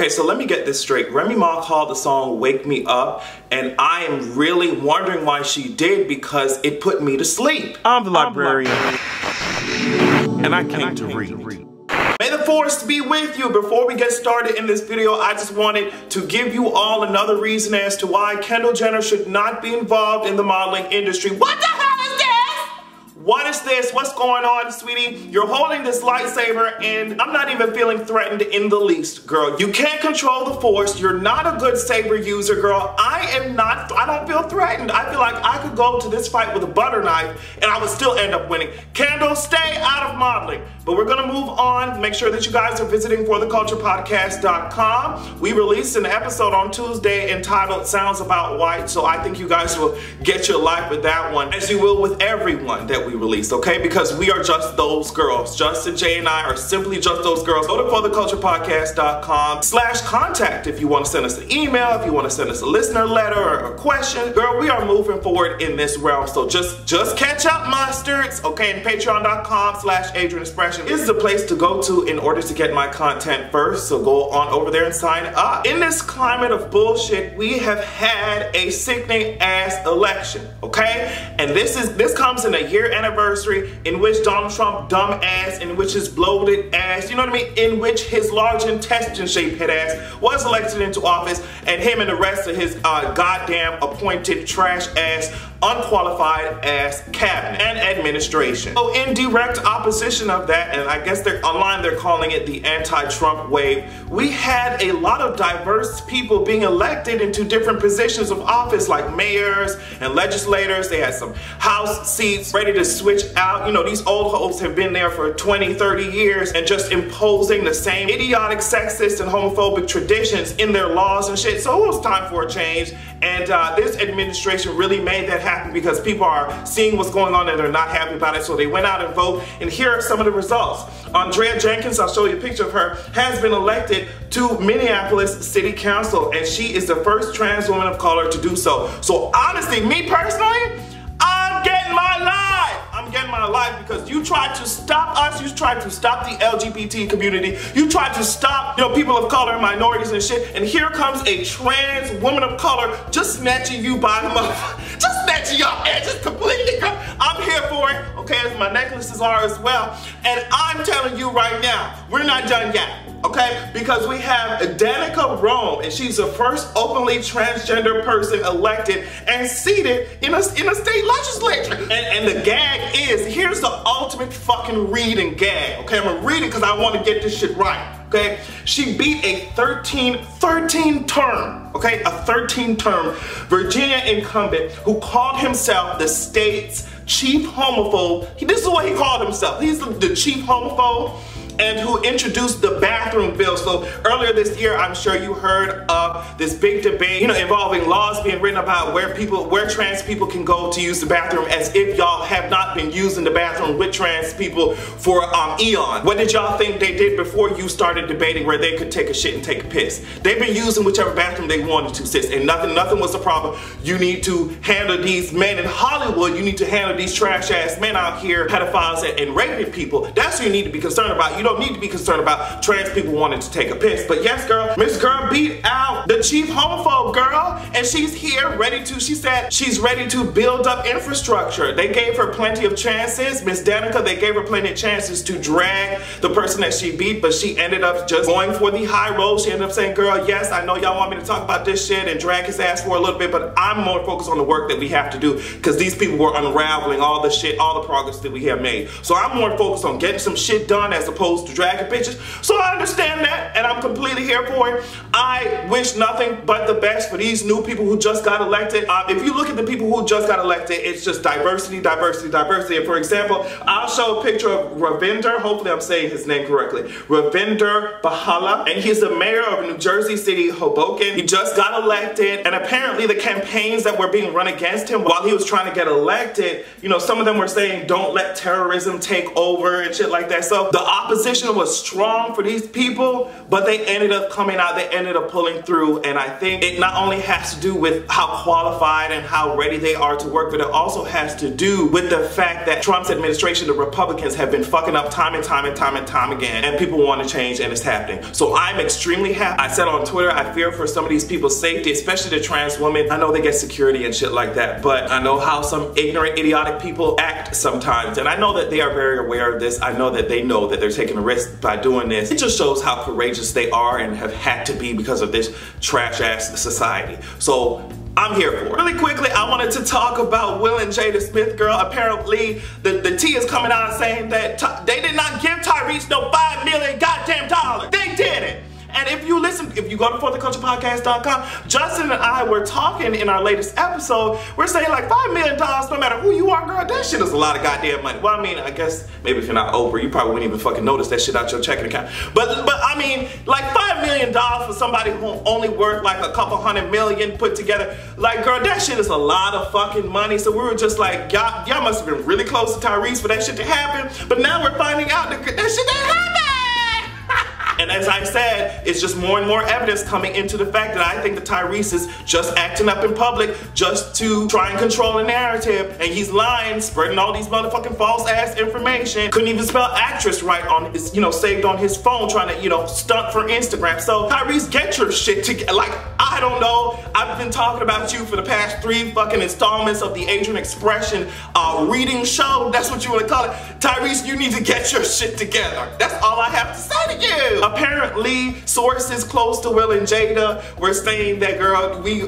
Okay, so let me get this straight. Remy Ma called the song Wake Me Up, and I am really wondering why she did, because it put me to sleep. I'm the librarian, and I came to read. May the force be with you. Before we get started in this video, I just wanted to give you all another reason as to why Kendall Jenner should not be involved in the modeling industry. What the hell is this? What is this? What's going on, sweetie? You're holding this lightsaber, and I'm not even feeling threatened in the least, girl. You can't control the force. You're not a good saber user, girl. I don't feel threatened. I feel like I could go to this fight with a butter knife, and I would still end up winning. Kendall, stay out of modeling. But we're gonna move on. Make sure that you guys are visiting fortheculturepodcast.com. We released an episode on Tuesday entitled Sounds About White, so I think you guys will get your life with that one, as you will with everyone that we release, okay? Because we are just those girls. Justin, Jay, and I are simply just those girls. Go to fortheculturepodcast.com/contact if you want to send us an email, if you want to send us a listener letter or a question. Girl, we are moving forward in this realm, so just catch up, mustards, okay? And patreon.com/AdrianExpression is the place to go to in order to get my content first, so go on over there and sign up. In this climate of bullshit, we have had a sickening ass election, okay? And this comes in a year anniversary in which Donald Trump dumb ass, in which his bloated ass, you know what I mean, in which his large intestine shaped head ass was elected into office, and him and the rest of his goddamn appointed trash ass, unqualified ass cabinet and administration. So in direct opposition of that, and I guess online they're calling it the anti-Trump wave, we had a lot of diverse people being elected into different positions of office, like mayors and legislators. They had some House seats ready to switch out. You know, these old hoes have been there for 20, 30 years and just imposing the same idiotic sexist and homophobic traditions in their laws and shit. So it was time for a change, and this administration really made that happen, because people are seeing what's going on and they're not happy about it, so they went out and vote, and here are some of the results. Andrea Jenkins, I'll show you a picture of her, has been elected to Minneapolis City Council, and she is the first trans woman of color to do so. So honestly, me personally, I'm getting my life. I'm getting my life, because you tried to stop us, you tried to stop the LGBT community, you tried to stop, you know, people of color and minorities and shit, and here comes a trans woman of color just snatching you by the motherfucker, just snatching your hair, just completely, I'm here for it, okay, as my necklaces are as well, and I'm telling you right now, we're not done yet. Okay, because we have Danica, and she's the first openly transgender person elected and seated in a state legislature. And the gag is, here's the ultimate fucking read and gag. Okay, I'm gonna read it because I want to get this shit right. Okay, she beat a 13-term, okay, a 13-term Virginia incumbent who called himself the state's chief homophobe. This is what he called himself. He's the chief homophobe, and who introduced the bathroom bill. So earlier this year, I'm sure you heard of this big debate, you know, involving laws being written about where trans people can go to use the bathroom, as if y'all have not been using the bathroom with trans people for eons. What did y'all think they did before you started debating where they could take a shit and take a piss? They've been using whichever bathroom they wanted to, sis, and nothing was the problem. You need to handle these men in Hollywood, you need to handle these trash ass men out here, pedophiles and raping people. That's what you need to be concerned about. You don't need to be concerned about trans people wanting to take a piss. But yes, girl, Miss Girl beat out the chief homophobe, girl, and she's here ready to, she said she's ready to build up infrastructure. They gave her plenty of chances. Miss Danica, they gave her plenty of chances to drag the person that she beat, but she ended up just going for the high road. She ended up saying, girl, yes, I know y'all want me to talk about this shit and drag his ass for a little bit, but I'm more focused on the work that we have to do, because these people were unraveling all the shit, all the progress that we have made. So I'm more focused on getting some shit done as opposed to dragging bitches. So I understand that, and I'm completely here for it. I wish nothing but the best for these new people who just got elected. If you look at the people who just got elected, it's just diversity, diversity, diversity. And for example, I'll show a picture of Ravinder, hopefully I'm saying his name correctly, Ravinder Bahala, and he's the mayor of New Jersey City, Hoboken. He just got elected, and apparently the campaigns that were being run against him while he was trying to get elected, you know, some of them were saying, don't let terrorism take over and shit like that. So the opposition was strong for these people, but they ended up coming out, they ended up pulling through, and I think it not only has to do with how qualified and how ready they are to work, but it also has to do with the fact that Trump's administration, the Republicans, have been fucking up time and time and time and time again, and people want to change, and it's happening. So I'm extremely happy. I said on Twitter, I fear for some of these people's safety, especially the trans women. I know they get security and shit like that, but I know how some ignorant, idiotic people act sometimes, and I know that they are very aware of this. I know that they know that they're taking a risk by doing this. It just shows how courageous they are and have had to be because of this trash-ass society. So I'm here for it. Really quickly, I wanted to talk about Will and Jada Smith, girl. Apparently, the tea is coming out saying that they did not give Tyrese no $5 million goddamn dollars. They did it. And if you listen, if you go to fortheculturepodcast.com, Justin and I were talking in our latest episode. We're saying like $5 million, no matter who you are, girl, that shit is a lot of goddamn money. Well, I mean, I guess maybe if you're not Oprah, you probably wouldn't even fucking notice that shit out your checking account. But I mean, like $5 million for somebody who only worth like a couple $100 million put together. Like, girl, that shit is a lot of fucking money. So we were just like, y'all must have been really close to Tyrese for that shit to happen. But now we're finding out that shit didn't happen. And as I said, it's just more and more evidence coming into the fact that I think that Tyrese is just acting up in public just to try and control a narrative. And he's lying, spreading all these motherfucking false ass information. Couldn't even spell actress right on his, saved on his phone, trying to, stunt for Instagram. So Tyrese, get your shit together. Like, I don't know. I've been talking about you for the past 3 fucking installments of the Adrian Expression reading show. That's what you want to call it. Tyrese, you need to get your shit together. That's all I have to say to you. Apparently, sources close to Will and Jada were saying that, girl, we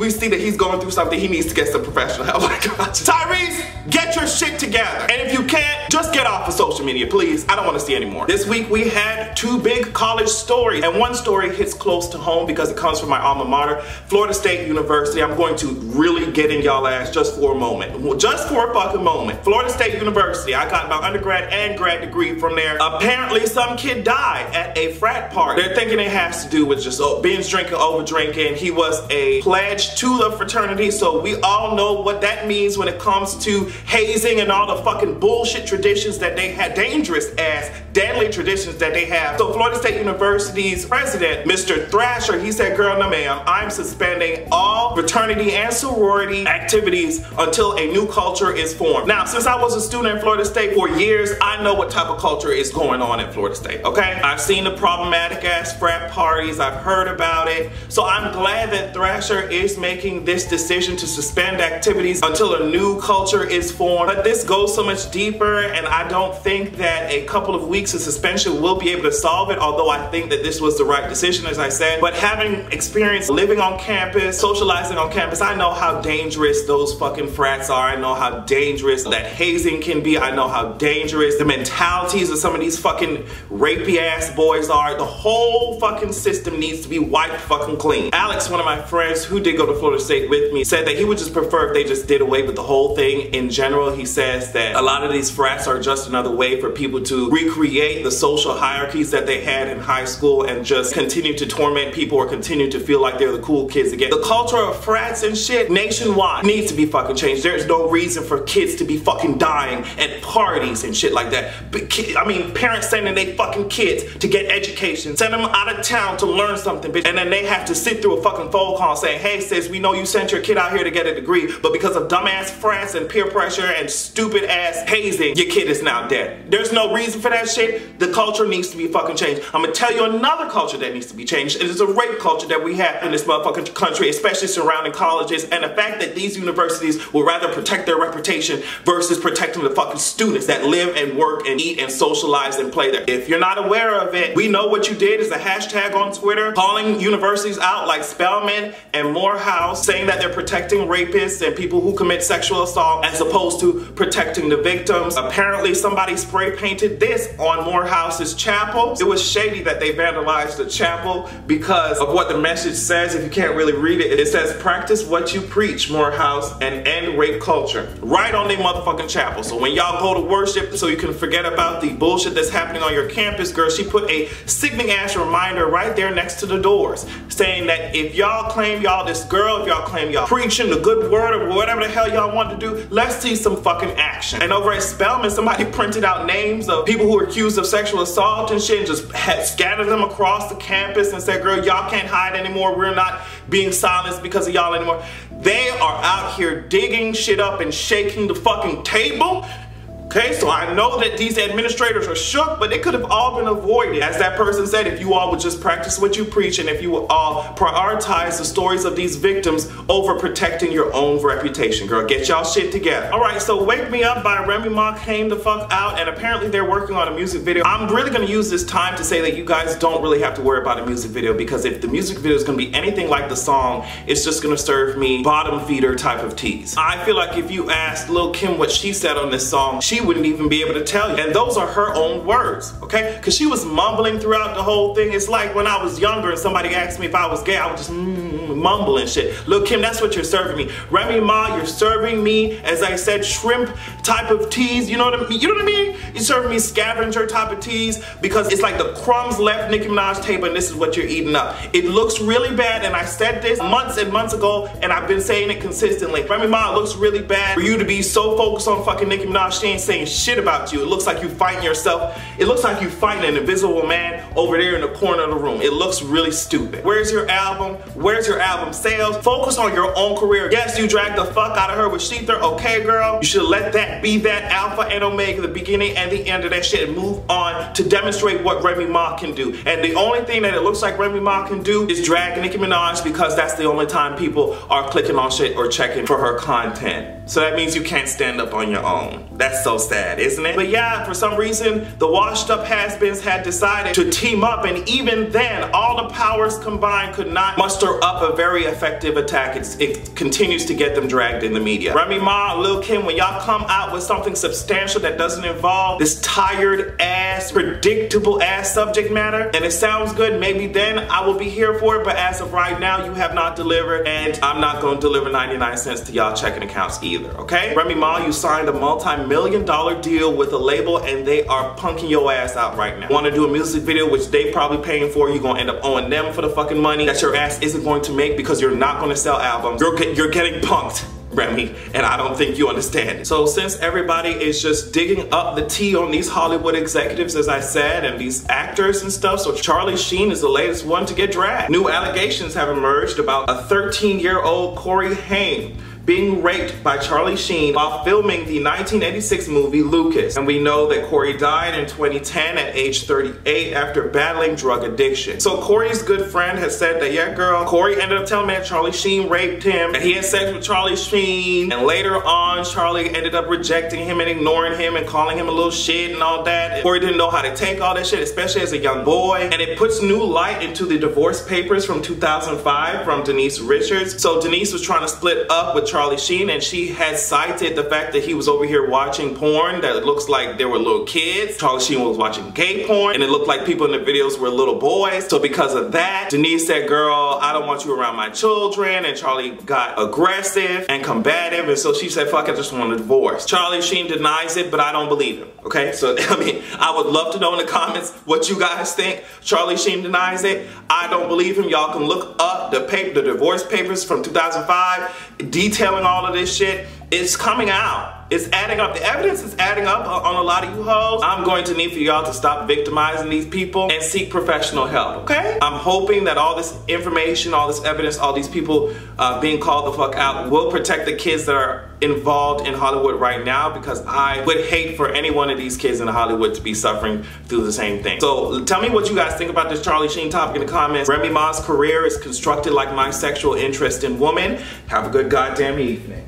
see that he's going through something. He needs to get some professional help. Like, Tyrese, get your shit together. And if you can't, just get off of social media, please. I don't want to see anymore. This week, we had 2 big college stories. And one story hits close to home because it comes from my alma mater, Florida State University. I'm going to really get in y'all ass just for a moment. Just for a fucking moment. Florida State University. I got my undergrad and grad degree from there. Apparently, some kid died at a frat party. They're thinking it has to do with just binge drinking, over drinking. He was a pledge to the fraternity, so we all know what that means when it comes to hazing and all the fucking bullshit traditions that they had, dangerous ass, deadly traditions that they have. So Florida State University's president, Mr. Thrasher, he said, girl, no ma'am, I'm suspending all fraternity and sorority activities until a new culture is formed. Now, since I was a student at Florida State for years, I know what type of culture is going on in Florida State, okay? I've seen the problematic ass frat parties, I've heard about it. So I'm glad that Thrasher is making this decision to suspend activities until a new culture is formed. But this goes so much deeper, and I don't think that a couple of weeks of suspension will be able to solve it, although I think that this was the right decision, as I said. But having experience living on campus, socializing on campus, I know how dangerous those fucking frats are. I know how dangerous that hazing can be. I know how dangerous the mentalities of some of these fucking rapey ass boys are. The whole fucking system needs to be wiped fucking clean. Alex, one of my friends who did go to Florida State with me, said that he would just prefer if they just did away with the whole thing in general. He says that a lot of these frats are just another way for people to recreate the social hierarchies that they had in high school and just continue to torment people or continue to feel like they're the cool kids again. The culture of frats and shit nationwide needs to be fucking changed. There's no reason for kids to be fucking dying at parties and shit like that. I mean, parents sending their fucking kids to get education, send them out of town to learn something, bitch, and then they have to sit through a fucking phone call saying, hey sis, we know you sent your kid out here to get a degree, but because of dumbass frats and peer pressure and stupid ass hazing, your kid is now dead. There's no reason for that shit. The culture needs to be fucking changed. I'm gonna tell you another culture that needs to be changed. It is a rape culture that we have in this motherfucking country, especially surrounding colleges, and the fact that these universities will rather protect their reputation versus protecting the fucking students that live and work and eat and socialize and play there. If you're not aware of it, we know what you did is a hashtag on Twitter calling universities out like Spelman and Morehouse, saying that they're protecting rapists and people who commit sexual assault as opposed to protecting the victims. Apparently somebody spray painted this on Morehouse's chapel. It was shady that they vandalized the chapel because of what the message says, if you can't really read it, it says, practice what you preach, Morehouse, and end rape culture. Right on their motherfucking chapel. So when y'all go to worship, so you can forget about the bullshit that's happening on your campus, girl, she put a sickening ass reminder right there next to the doors, saying that if y'all claim y'all this girl, if y'all claim y'all preaching the good word or whatever the hell y'all want to do, let's see some fucking action. And over at Spelman, somebody printed out names of people who are accused of sexual assault and shit and just had scattered them across the campus and said, girl, y'all can't hide anymore. We're not being silenced because of y'all anymore. They are out here digging shit up and shaking the fucking table. Okay, so I know that these administrators are shook, but it could have all been avoided. As that person said, if you all would just practice what you preach and if you would all prioritize the stories of these victims over protecting your own reputation. Girl, get y'all shit together. All right, so Wake Me Up by Remy Ma came the fuck out, and apparently they're working on a music video. I'm really gonna use this time to say that you guys don't really have to worry about a music video, because if the music video is gonna be anything like the song, it's just gonna serve me bottom feeder type of tease. I feel like if you asked Lil' Kim what she said on this song, she wouldn't even be able to tell you. And those are her own words, okay? Because she was mumbling throughout the whole thing. It's like when I was younger and somebody asked me if I was gay, I would just mumble and shit. Lil' Kim, that's what you're serving me. Remy Ma, you're serving me, as I said, shrimp type of tease. You know what I mean? You know what I mean? You're serving me scavenger type of tease, because it's like the crumbs left Nicki Minaj's table and this is what you're eating up. It looks really bad, and I said this months and months ago, and I've been saying it consistently. Remy Ma, it looks really bad for you to be so focused on fucking Nicki Minaj. She ain't saying shit about you. It looks like you fighting yourself. It looks like you fighting an invisible man over there in the corner of the room. It looks really stupid. Where's your album? Where's your album sales? Focus on your own career. Yes, you dragged the fuck out of her with Sheether. Okay, girl. You should let that be that alpha and omega, the beginning and the end of that shit, and move on to demonstrate what Remy Ma can do. And the only thing that it looks like Remy Ma can do is drag Nicki Minaj, because that's the only time people are clicking on shit or checking for her content. So that means you can't stand up on your own. That's so sad, isn't it? But yeah, for some reason, the washed up has-beens had decided to team up, and even then, all the powers combined could not muster up a very effective attack. It continues to get them dragged in the media. Remy Ma, Lil' Kim, when y'all come out with something substantial that doesn't involve this tired ass, predictable ass subject matter, and it sounds good, maybe then I will be here for it, but as of right now, you have not delivered, and I'm not gonna deliver 99 cents to y'all checking accounts either, okay? Remy Ma, you signed a multi-million-dollar deal with a label, and they are punking your ass out right now. Want to do a music video, which they probably paying for, you're gonna end up owing them for the fucking money that your ass isn't going to make, because you're not gonna sell albums. You're getting punked, Remy, and I don't think you understand it. So since everybody is just digging up the tea on these Hollywood executives, as I said, and these actors and stuff, so Charlie Sheen is the latest one to get dragged. New allegations have emerged about a 13-year-old Corey Haim being raped by Charlie Sheen while filming the 1986 movie Lucas. And we know that Corey died in 2010 at age 38 after battling drug addiction. So Corey's good friend has said that, yeah girl, Corey ended up telling me that Charlie Sheen raped him, and he had sex with Charlie Sheen, and later on Charlie ended up rejecting him and ignoring him and calling him a little shit and all that. And Corey didn't know how to take all that shit, especially as a young boy. And it puts new light into the divorce papers from 2005 from Denise Richards. So Denise was trying to split up with Charlie Sheen, and she had cited the fact that he was over here watching porn that it looks like there were little kids. Charlie Sheen was watching gay porn, and it looked like people in the videos were little boys. So because of that, Denise said, girl, I don't want you around my children, and Charlie got aggressive and combative, and so she said, fuck, I just want a divorce. Charlie Sheen denies it, but I don't believe him, okay? So, I mean, I would love to know in the comments what you guys think. Charlie Sheen denies it. I don't believe him. Y'all can look up the divorce papers from 2005 detailing all of this shit. It's coming out. It's adding up. The evidence is adding up on a lot of you hoes. I'm going to need for y'all to stop victimizing these people and seek professional help, okay? I'm hoping that all this information, all this evidence, all these people being called the fuck out will protect the kids that are involved in Hollywood right now, because I would hate for any one of these kids in Hollywood to be suffering through the same thing. So tell me what you guys think about this Charlie Sheen topic in the comments. Remy Ma's career is constructed like my sexual interest in women. Have a good goddamn evening.